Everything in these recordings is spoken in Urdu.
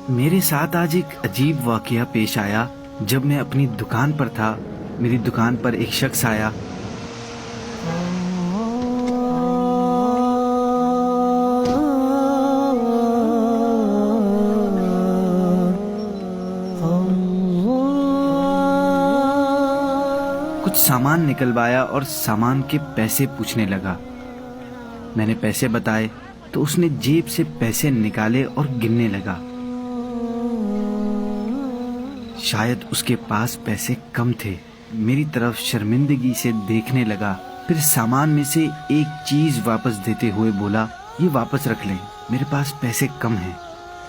میرے ساتھ آج ایک عجیب واقعہ پیش آیا۔ جب میں اپنی دکان پر تھا، میری دکان پر ایک شخص آیا۔ کچھ سامان نکلوایا اور سامان کے پیسے پوچھنے لگا۔ میں نے پیسے بتائے تو اس نے جیب سے پیسے نکالے اور گننے لگا۔ شاید اس کے پاس پیسے کم تھے۔ میری طرف شرمندگی سے دیکھنے لگا، پھر سامان میں سے ایک چیز واپس دیتے ہوئے بولا، یہ واپس رکھ لیں، میرے پاس پیسے کم ہیں۔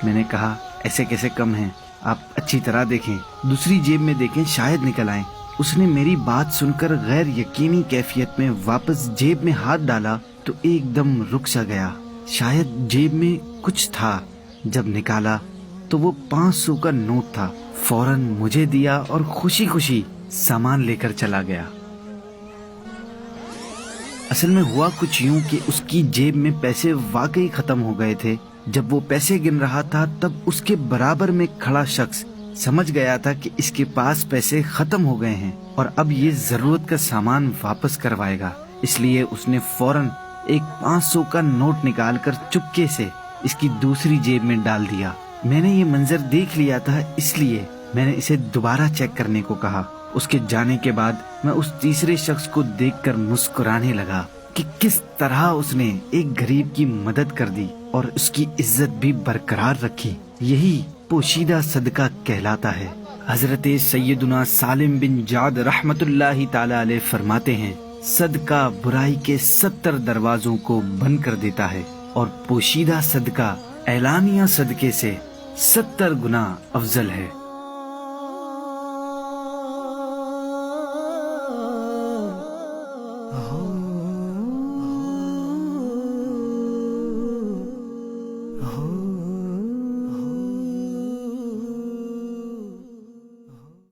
میں نے کہا، ایسے کیسے کم ہیں؟ آپ اچھی طرح دیکھیں، دوسری جیب میں دیکھیں، شاید نکل آئیں۔ اس نے میری بات سن کر غیر یقینی کیفیت میں واپس جیب میں ہاتھ ڈالا تو ایک دم رک سا گیا۔ شاید جیب میں کچھ تھا۔ جب نکالا تو وہ 500 کا نوٹ تھا۔ فوراً مجھے دیا اور خوشی خوشی سامان لے کر چلا گیا۔ اصل میں ہوا کچھ یوں کہ اس کی جیب میں پیسے واقعی ختم ہو گئے تھے۔ جب وہ پیسے گن رہا تھا تب اس کے برابر میں کھڑا شخص سمجھ گیا تھا کہ اس کے پاس پیسے ختم ہو گئے ہیں اور اب یہ ضرورت کا سامان واپس کروائے گا، اس لیے اس نے فوراً ایک 500 کا نوٹ نکال کر چپکے سے اس کی دوسری جیب میں ڈال دیا۔ میں نے یہ منظر دیکھ لیا تھا، اس لیے میں نے اسے دوبارہ چیک کرنے کو کہا۔ اس کے جانے کے بعد میں اس تیسرے شخص کو دیکھ کر مسکرانے لگا کہ کس طرح اس نے ایک غریب کی مدد کر دی اور اس کی عزت بھی برقرار رکھی۔ یہی پوشیدہ صدقہ کہلاتا ہے۔ حضرت سیدنا سالم بن جعد رحمت اللہ تعالی علیہ فرماتے ہیں، صدقہ برائی کے 70 دروازوں کو بند کر دیتا ہے اور پوشیدہ صدقہ اعلانیہ صدقے سے 70 گنا افضل ہے۔